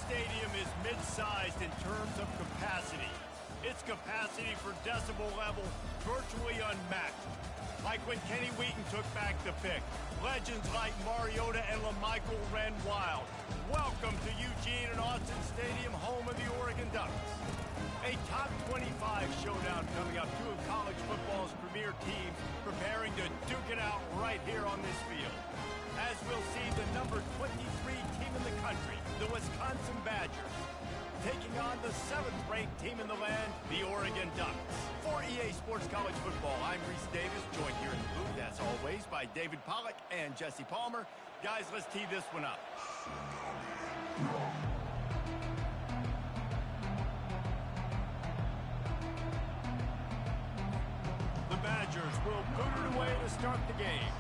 stadium is mid-sized in terms of capacity. Its capacity for decibel level virtually unmatched. Like when Kenny Wheaton took back the pick. Legends like Mariota and LaMichael ran wild. Welcome to Eugene and Austin Stadium, home of the Oregon Ducks. A top 25 showdown coming up. Two of college football's premier teams preparing to duke it out right here on this field. As we'll see the number 23 team in the country, the Wisconsin Badgers, taking on the 7th-ranked team in the land, the Oregon Ducks. For EA Sports College Football, I'm Reese Davis, joined here in the booth, as always, by David Pollack and Jesse Palmer. Guys, let's tee this one up. The Badgers will boot it away to start the game.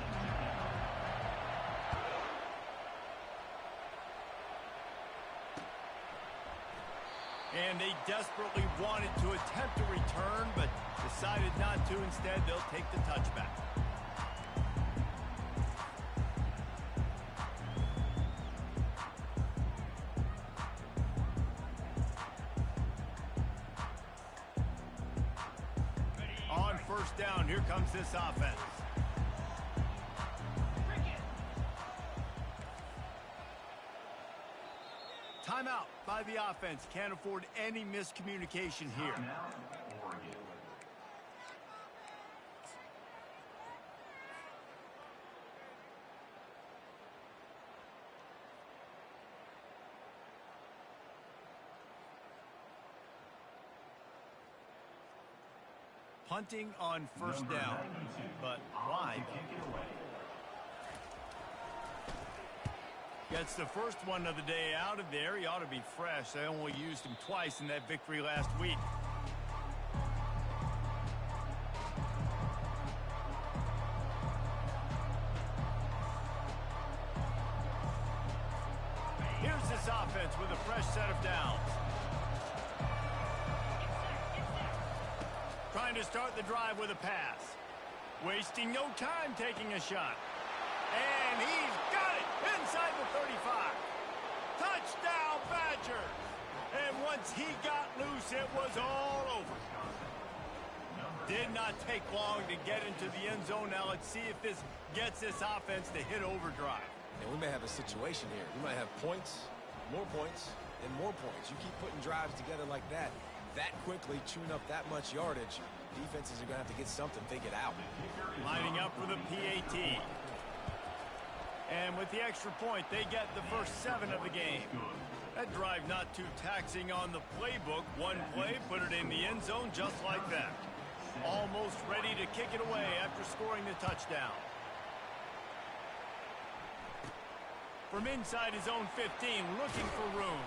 And they desperately wanted to attempt a return, but decided not to. Instead, they'll take the touchback. On first down, here comes this offense. Timeout by the offense. Can't afford any miscommunication here. Punting on first down, but why? Gets the first one of the day out of there. He ought to be fresh. They only used him twice in that victory last week. Here's this offense with a fresh set of downs. Trying to start the drive with a pass. Wasting no time taking a shot. And he's got it inside the 35. Touchdown, Badgers! And once he got loose, it was all over. Did not take long to get into the end zone. Now let's see if this gets this offense to hit overdrive. And we may have a situation here. We might have points, and more points. You keep putting drives together like that quickly, chewing up that much yardage, defenses are going to have to get something figured out. Lining up for the PAT. And with the extra point, they get the first 7 of the game. That drive not too taxing on the playbook. One play, put it in the end zone just like that. Almost ready to kick it away after scoring the touchdown. From inside his own 15, looking for room.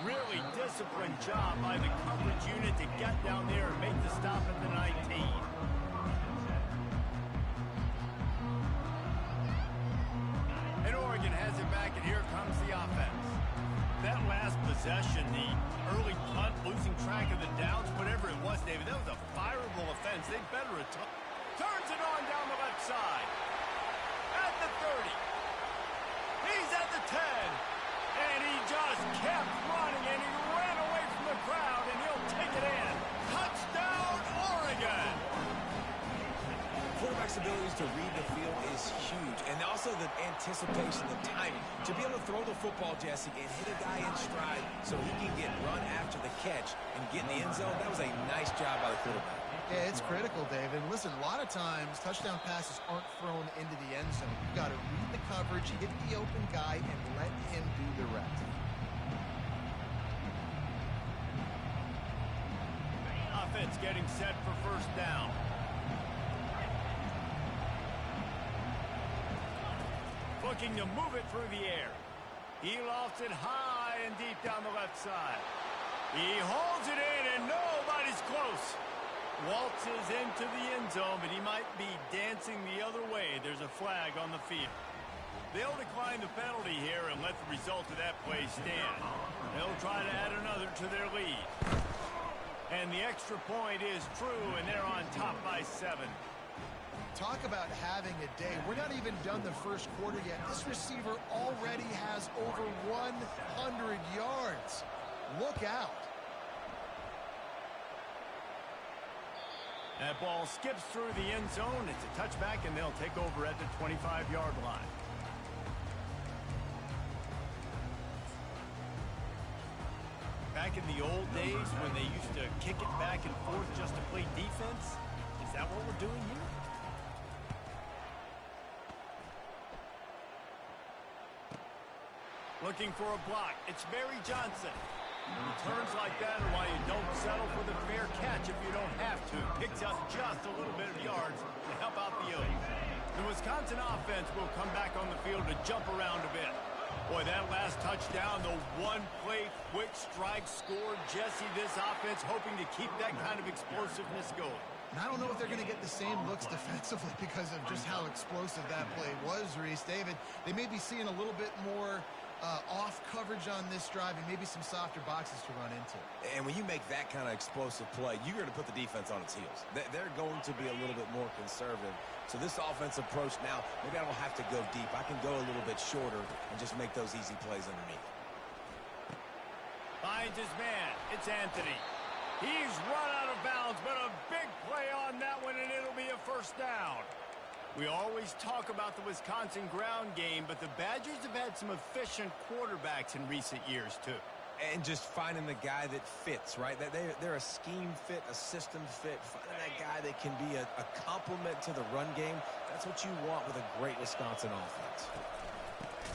Really disciplined job by the coverage unit to get down there and make the stop at the 19. And Oregon has it back, and here comes the offense. That last possession, the early punt, losing track of the downs, whatever it was, David, that was a fireable offense. They better return. Turns it on down the left side. At the 30. He's at the 10. And he just kept running, and he ran away from the crowd, and he'll take it in. Touchdown, Oregon! Quarterback's abilities to read the field is huge, and also the anticipation, the timing. To be able to throw the football, Jesse, and hit a guy in stride so he can get run after the catch and get in the end zone, that was a nice job by the quarterback. Yeah, it's critical, David. Listen, a lot of times touchdown passes aren't thrown into the end zone. You've got to read the coverage, hit the open guy, and let him do the rest. Offense getting set for first down. Looking to move it through the air. He lofts it high and deep down the left side. He holds it in, and nobody's close. Waltzes into the end zone, but he might be dancing the other way. There's a flag on the field. They'll decline the penalty here and let the result of that play stand. They'll try to add another to their lead. And the extra point is true, and they're on top by 7. Talk about having a day. We're not even done the first quarter yet. This receiver already has over 100 yards. Look out. That ball skips through the end zone. It's a touchback, and they'll take over at the 25-yard line. Back in the old days when they used to kick it back and forth just to play defense, is that what we're doing here? Looking for a block. It's Barry Johnson. Returns like that are why you don't settle for the fair catch if you don't have to. Picks up just a little bit of yards to help out the O's. The Wisconsin offense will come back on the field to jump around a bit. Boy, that last touchdown, the one-play quick strike score. Jesse, this offense hoping to keep that kind of explosiveness going. And I don't know if they're going to get the same looks defensively because of just how explosive that play was, Reese. David, they may be seeing a little bit more off coverage on this drive and maybe some softer boxes to run into. And when you make that kind of explosive play, you're going to put the defense on its heels. They're going to be a little bit more conservative. So this offense approach now, maybe I don't have to go deep. I can go a little bit shorter and just make those easy plays underneath. Finds his man. It's Anthony. He's run out of bounds, but a big play on that one, and it'll be a first down. We always talk about the Wisconsin ground game, but the Badgers have had some efficient quarterbacks in recent years, too. And just finding the guy that fits, right? They're a scheme fit, a system fit. Finding that guy that can be a complement to the run game. That's what you want with a great Wisconsin offense.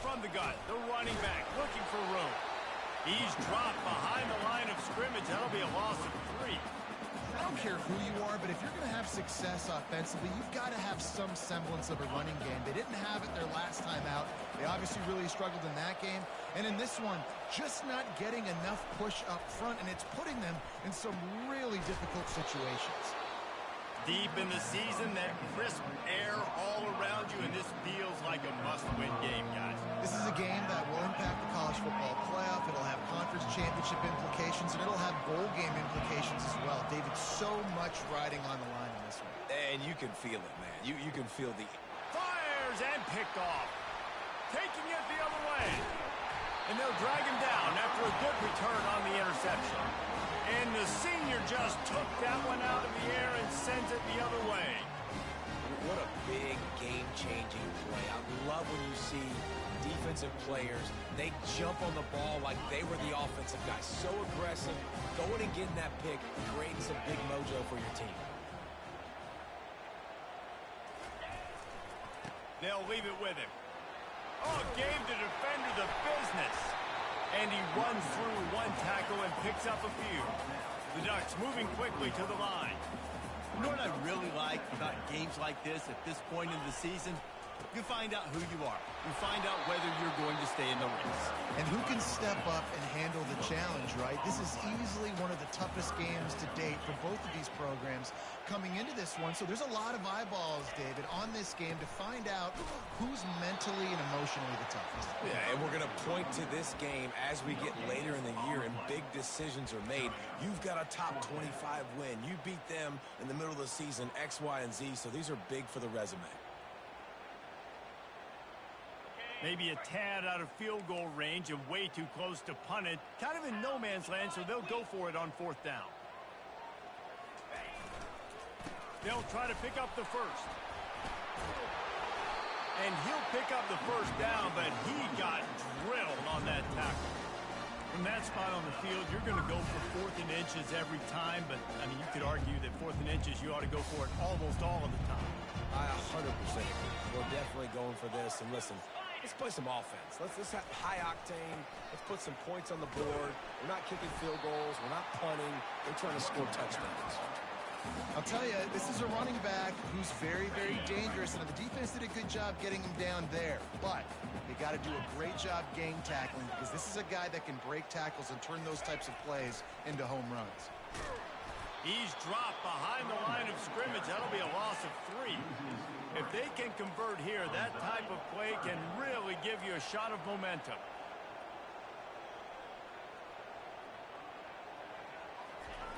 From the gun, the running back looking for room. He's dropped behind the line of scrimmage. That'll be a loss of 3. I don't care who you are, but if you're going to have success offensively, you've got to have some semblance of a running game. They didn't have it their last time out. They obviously really struggled in that game. And in this one, just not getting enough push up front, and it's putting them in some really difficult situations. Deep in the season, that crisp air all around you, and this feels like a must-win game, guys. This is a game that will impact the college football playoff. It'll have conference championship implications, and it'll have bowl game implications as well. David, so much riding on the line in this one. And you can feel it, man. You can feel the... Fires and picked off. Taking it the other way. And they'll drag him down after a good return on the interception. And the senior just took that one out of the air and sends it the other way. What a big game-changing play. I love when you see defensive players, they jump on the ball like they were the offensive guys. So aggressive, going and getting that pick, creating some big mojo for your team. They'll leave it with him. Oh, gave the defender the business. And he runs through one tackle and picks up a few. The Ducks moving quickly to the line. You know what I really like about games like this at this point in the season? You find out who you are. You find out whether you're going to stay in the race. And who can step up and handle the challenge, right? This is easily one of the toughest games to date for both of these programs coming into this one. So there's a lot of eyeballs, David, on this game to find out who's mentally and emotionally the toughest. Yeah, and we're going to point to this game as we get later in the year and big decisions are made. You've got a top 25 win. You beat them in the middle of the season, X, Y, and Z. So these are big for the resume. Maybe a tad out of field goal range and way too close to punt it. Kind of in no man's land, so they'll go for it on 4th down. They'll try to pick up the first. And he'll pick up the first down, but he got drilled on that tackle. From that spot on the field, you're going to go for 4th and inches every time, but, I mean, you could argue that 4th and inches, you ought to go for it almost all of the time. I 100% agree. We're definitely going for this, and listen, let's play some offense. Let's have high octane. Let's put some points on the board. We're not kicking field goals. We're not punting. They're trying to score touchdowns. I'll tell you, this is a running back who's very, very dangerous, and the defense did a good job getting him down there. But they got to do a great job gang tackling because this is a guy that can break tackles and turn those types of plays into home runs. He's dropped behind the line of scrimmage. That'll be a loss of 3. If they can convert here, that type of play can really give you a shot of momentum.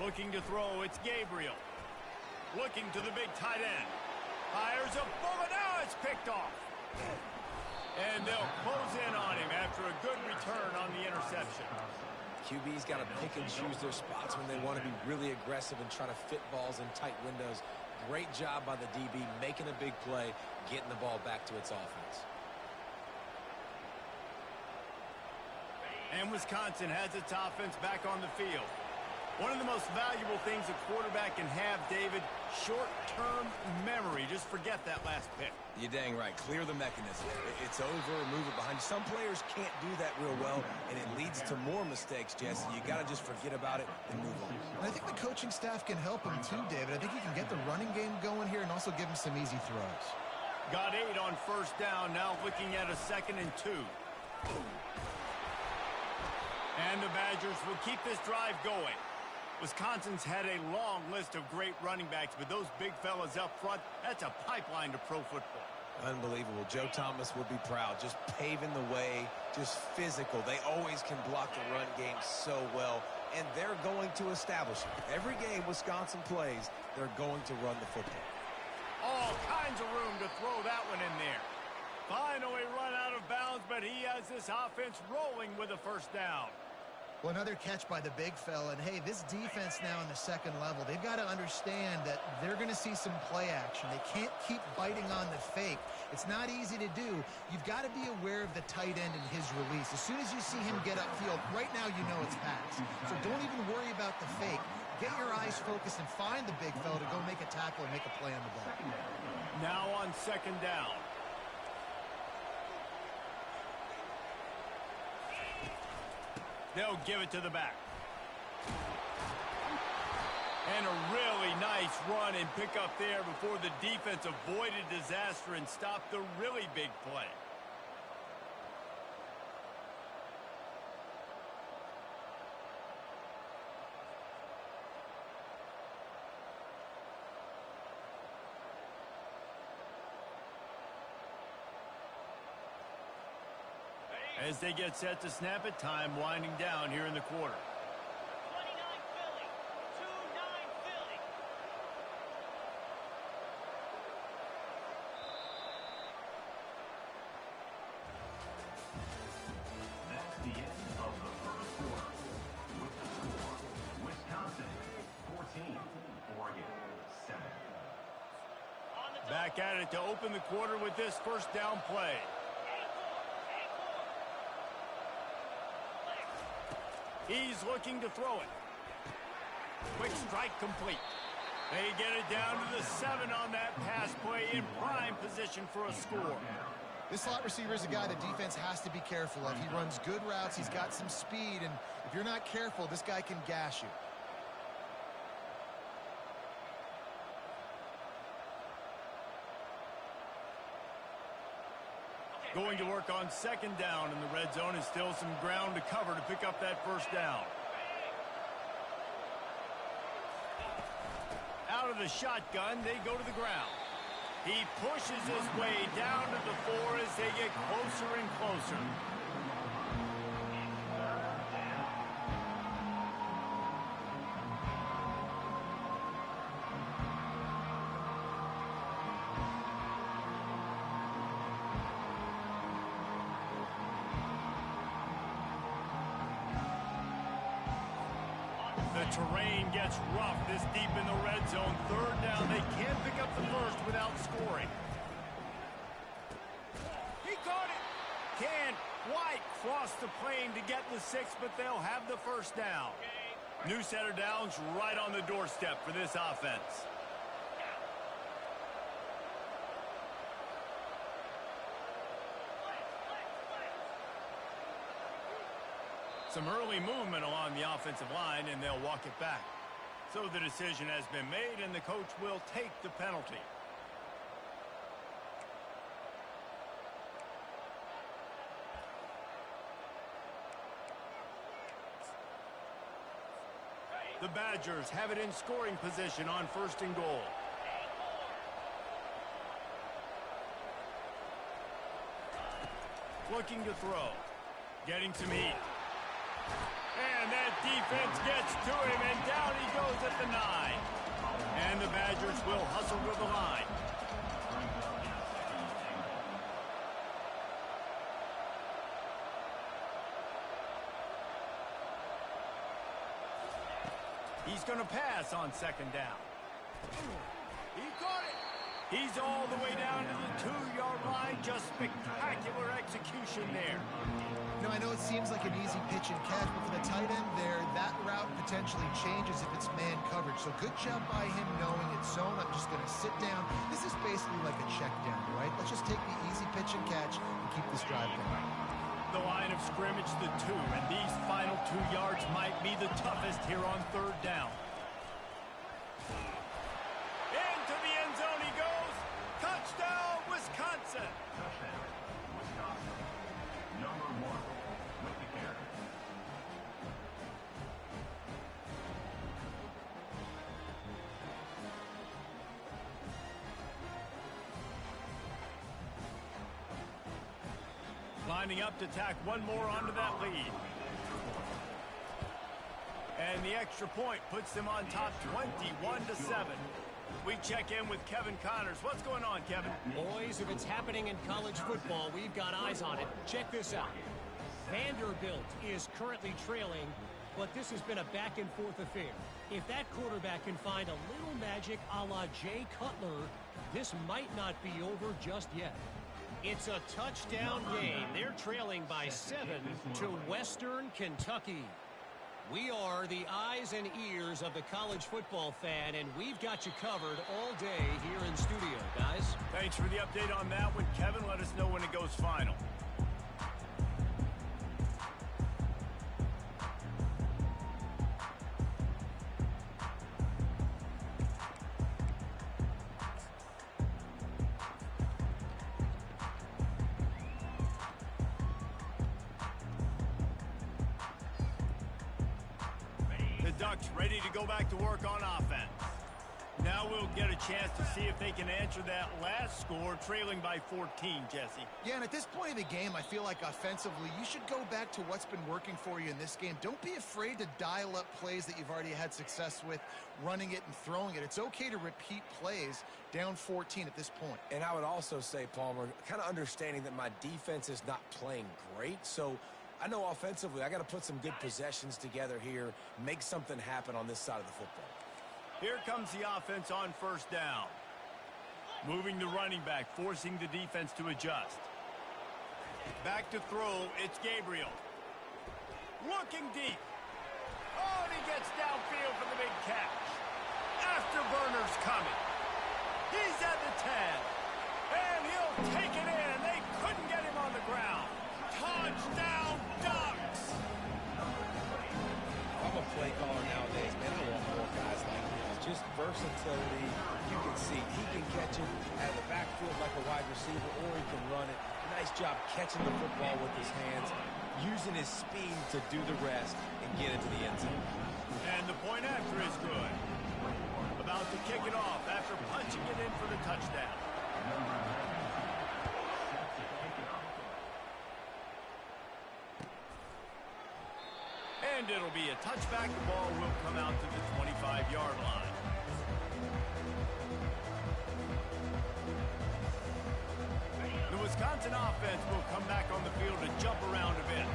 Looking to throw, it's Gabriel. Looking to the big tight end. Fires a bullet. Now it's picked off. And they'll close in on him after a good return on the interception. QB's got to pick and choose their spots when they want to be really aggressive and try to fit balls in tight windows. Great job by the DB making a big play, getting the ball back to its offense. And Wisconsin has its offense back on the field. One of the most valuable things a quarterback can have, David, short-term memory. Just forget that last pick. You're dang right. Clear the mechanism. It's over, move it behind you. Some players can't do that real well, and it leads to more mistakes, Jesse. You got to just forget about it and move on. And I think the coaching staff can help him too, David. I think he can get the running game going here and also give him some easy throws. Got 8 on first down, now looking at a 2nd and 2. And the Badgers will keep this drive going. Wisconsin's had a long list of great running backs, but those big fellas up front, that's a pipeline to pro football. Unbelievable. Joe Thomas would be proud. Just paving the way, just physical. They always can block the run game so well, and they're going to establish it. Every game Wisconsin plays, they're going to run the football. All kinds of room to throw that one in there. Finally run out of bounds, but he has this offense rolling with a first down. Well, another catch by the big fella. And, hey, this defense now in the second level, they've got to understand that they're going to see some play action. They can't keep biting on the fake. It's not easy to do. You've got to be aware of the tight end and his release. As soon as you see him get upfield, right now you know it's pass. So don't even worry about the fake. Get your eyes focused and find the big fella to go make a tackle and make a play on the ball. Now on 2nd down. They'll give it to the back. And a really nice run and pick up there before the defense avoided disaster and stopped the really big play. As they get set to snap it, time winding down here in the quarter. 29 Philly, 2-9 Philly. That's the end of the first quarter. With the score, Wisconsin 14, Oregon 7. Back at it to open the quarter with this first down play. He's looking to throw it. Quick strike complete. They get it down to the 7 on that pass play in prime position for a score. This slot receiver is a guy the defense has to be careful of. He runs good routes. He's got some speed. And if you're not careful, this guy can gash you. Going to work on 2nd down in the red zone, and still some ground to cover to pick up that first down. Out of the shotgun, they go to the ground. He pushes his way down to the 4 as they get closer and closer. The terrain gets rough this deep in the red zone. 3rd down, they can't pick up the first without scoring. He caught it. Can't quite cross the plane to get the 6, but they'll have the first down. New set of downs right on the doorstep for this offense. Some early movement along the offensive line, and they'll walk it back. So the decision has been made, and the coach will take the penalty. The Badgers have it in scoring position on 1st and goal. Looking to throw. Getting some heat. And that defense gets to him, and down he goes at the 9. And the Badgers will hustle to the line. He's going to pass on second down. He caught it. He's all the way down to the 2-yard line. Just spectacular execution there. I know it seems like an easy pitch and catch, but for the tight end there, that route potentially changes if it's man coverage. So good job by him knowing it's zone. I'm just going to sit down. This is basically like a check down, right? Let's just take the easy pitch and catch and keep this drive going. The line of scrimmage, the 2, and these final 2 yards might be the toughest here on third down. Into the end zone he goes. Touchdown, Wisconsin. Touchdown, Wisconsin. Number 1 with the carry. Lining up to tack one more onto that lead. And the extra point puts them on top 21-7. We check in with Kevin Connors. What's going on, Kevin? Boys, if it's happening in college football, we've got eyes on it. Check this out. Vanderbilt is currently trailing, but this has been a back-and-forth affair. If that quarterback can find a little magic a la Jay Cutler, this might not be over just yet. It's a touchdown game. They're trailing by 7 to Western Kentucky. We are the eyes and ears of the college football fan, and we've got you covered all day here in studio, guys. Thanks for the update on that one, Kevin. Let us know when it goes final. Ducks ready to go back to work on offense. Now we'll get a chance to see if they can answer that last score, trailing by 14, Jesse. Yeah, and at this point of the game, I feel like offensively, you should go back to what's been working for you in this game. Don't be afraid to dial up plays that you've already had success with, running it and throwing it. It's okay to repeat plays down 14 at this point. And I would also say, Palmer, kind of understanding that my defense is not playing great, so I know offensively I got to put some good possessions together here, make something happen on this side of the football. Here comes the offense on first down. Moving the running back, forcing the defense to adjust. Back to throw, it's Gabriel. Looking deep. Oh, and he gets downfield for the big catch. Afterburner's coming. He's at the 10. And he'll take it in. They couldn't get him on the ground. Touchdown, Ducks! I'm a play caller nowadays, man. I want more guys like this. Just versatility. You can see he can catch it out of the backfield like a wide receiver, or he can run it. Nice job catching the football with his hands, using his speed to do the rest and get into the end zone. And the point after is good. About to kick it off after punching it in for the touchdown. And it'll be a touchback. The ball will come out to the 25-yard line. The Wisconsin offense will come back on the field to jump around a bit.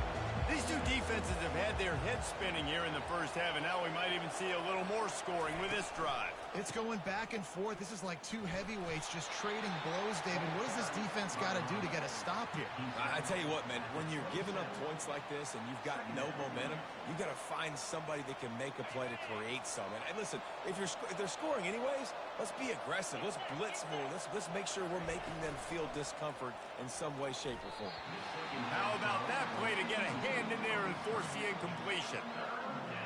These two defenses have had their heads spinning here in the first half, and now we might even see a little more scoring with this drive. It's going back and forth. This is like two heavyweights just trading blows, David. What does this defense got to do to get a stop here? I tell you what, man, when you're giving up points like this and you've got no momentum, you got to find somebody that can make a play to create some. And listen, if they're scoring anyways, let's be aggressive. Let's blitz more. Let's make sure we're making them feel discomfort in some way, shape, or form. How about that play to get a hand in there and force the incompletion?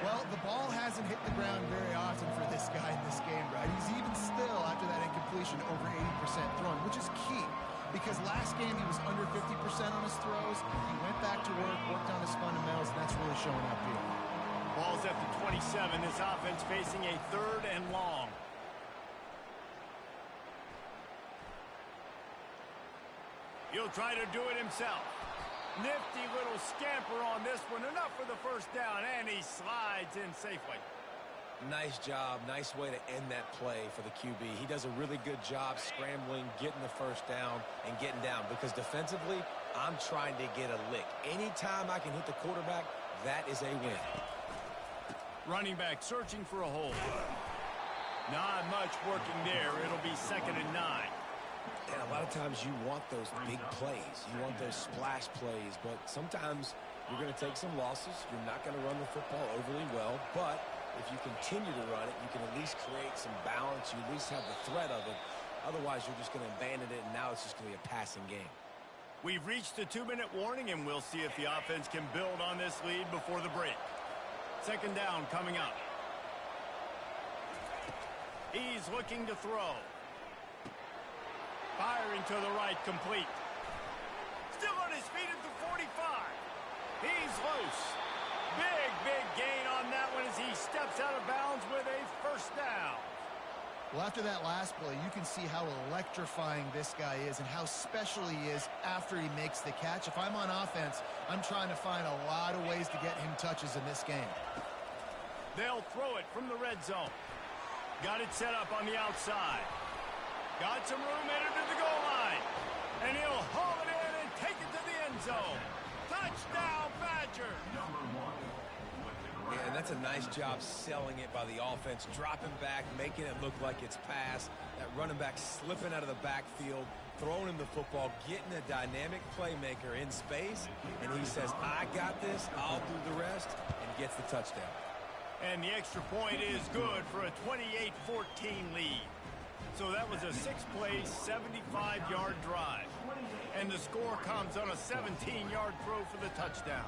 Well, the ball hasn't hit the ground very often for this guy in this game, right? He's even still, after that incompletion, over 80% thrown, which is key. Because last game he was under 50% on his throws. He went back to work, worked on his fundamentals, and that's really showing up here. Ball's at the 27. This offense facing a 3rd and long. He'll try to do it himself. Nifty little scamper on this one. Enough for the first down, and he slides in safely. Nice job. Nice way to end that play for the QB. He does a really good job scrambling, getting the first down, and getting down. Because defensively, I'm trying to get a lick. Anytime I can hit the quarterback, that is a win. Running back searching for a hole. Not much working there. It'll be 2nd and 9. And a lot of times you want those big plays. You want those splash plays. But sometimes you're going to take some losses. You're not going to run the football overly well. But if you continue to run it, you can at least create some balance. You at least have the threat of it. Otherwise, you're just going to abandon it, and now it's just going to be a passing game. We've reached the 2-minute warning, and we'll see if the offense can build on this lead before the break. 2nd down coming up. He's looking to throw. Firing to the right, complete. Still on his feet at the 45. He's loose. Big gain on that one as he steps out of bounds with a 1st down. Well, after that last play, you can see how electrifying this guy is and how special he is after he makes the catch. If I'm on offense, I'm trying to find a lot of ways to get him touches in this game. They'll throw it from the red zone. Got it set up on the outside. Got some room headed to the goal line. And he'll haul it in and take it to the end zone. Touchdown, Badger! Yeah, and that's a nice job selling it by the offense, dropping back, making it look like it's pass. That running back slipping out of the backfield, throwing him the football, getting a dynamic playmaker in space, and he says, I got this, I'll do the rest, and gets the touchdown. And the extra point is good for a 28-14 lead. So that was a 6-play, 75-yard drive. And the score comes on a 17-yard throw for the touchdown.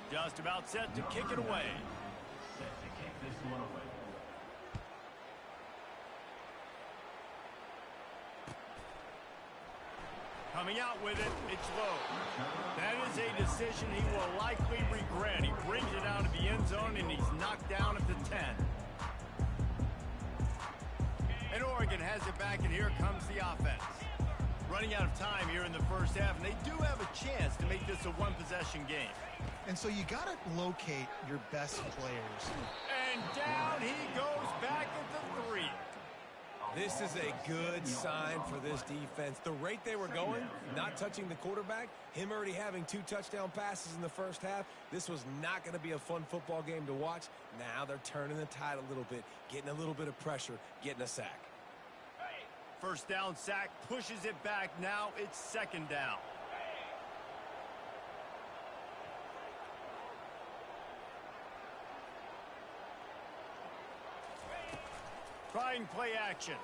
Just about set to kick it away. Set to kick this one away. Coming out with it, it's low. That is a decision he will likely regret. He brings it out of the end zone, and he's knocked down at the 10. And Oregon has it back, and here comes the offense. Running out of time here in the 1st half, and they do have a chance to make this a one-possession game. And so you got to locate your best players. And down he goes back at the 3. This is a good sign for this defense. The rate they were going, not touching the quarterback, him already having 2 touchdown passes in the 1st half, this was not going to be a fun football game to watch. Now they're turning the tide a little bit, getting a little bit of pressure, getting a sack. 1st down sack, pushes it back. Now it's 2nd down. Trying play action.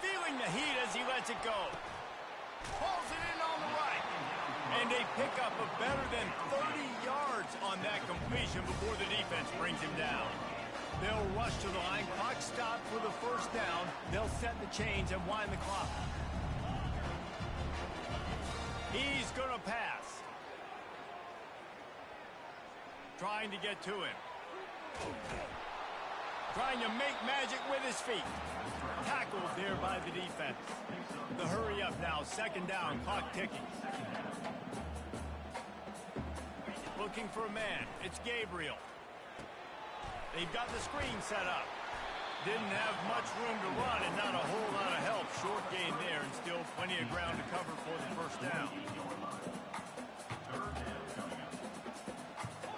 Feeling the heat as he lets it go. Pulls it in on the right. And they pick up a better than 30 yards on that completion before the defense brings him down. They'll rush to the line. Clock stopped for the 1st down. They'll set the chains and wind the clock. He's going to pass. Trying to get to him. Trying to make magic with his feet. Tackled there by the defense. The hurry up now. 2nd down. Clock ticking. Looking for a man. It's Gabriel. They've got the screen set up. Didn't have much room to run and not a whole lot of help. Short gain there and still plenty of ground to cover for the 1st down.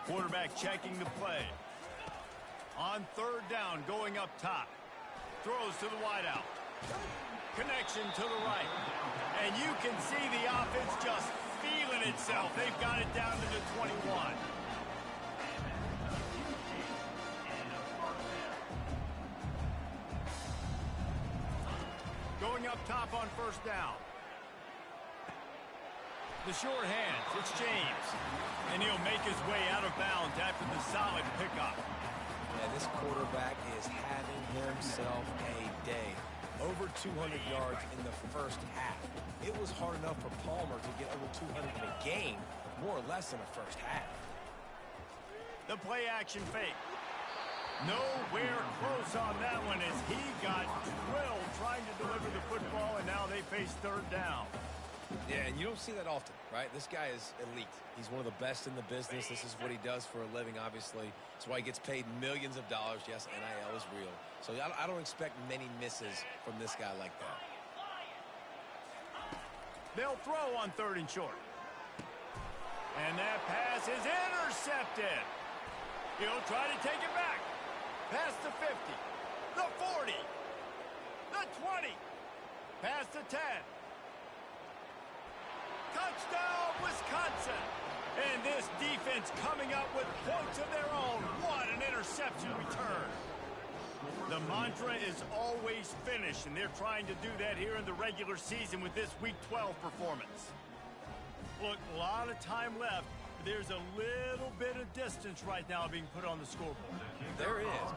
Quarterback checking the play. On 3rd down, going up top. Throws to the wideout. Connection to the right. And you can see the offense just feeling itself. They've got it down to the 21. Going up top on 1st down. The short hands, it's James. And he'll make his way out of bounds after the solid pickup. Yeah, this quarterback is having himself a day. Over 200 yards in the 1st half. It was hard enough for Palmer to get over 200 in a game, more or less in the 1st half. The play action fake. Nowhere close on that one as he got drilled trying to deliver the football, and now they face 3rd down. Yeah, and you don't see that often, right? This guy is elite. He's one of the best in the business. This is what he does for a living, obviously. That's why he gets paid millions of dollars. Yes, NIL is real. So I don't expect many misses from this guy like that. They'll throw on 3rd and short. And that pass is intercepted. He'll try to take it back. Past the 50, the 40, the 20, past the 10. Touchdown, Wisconsin. And this defense coming up with points of their own. What an interception return. The mantra is always finish, and they're trying to do that here in the regular season with this Week 12 performance. Look, a lot of time left. There's a little bit of distance right now being put on the scoreboard. There is.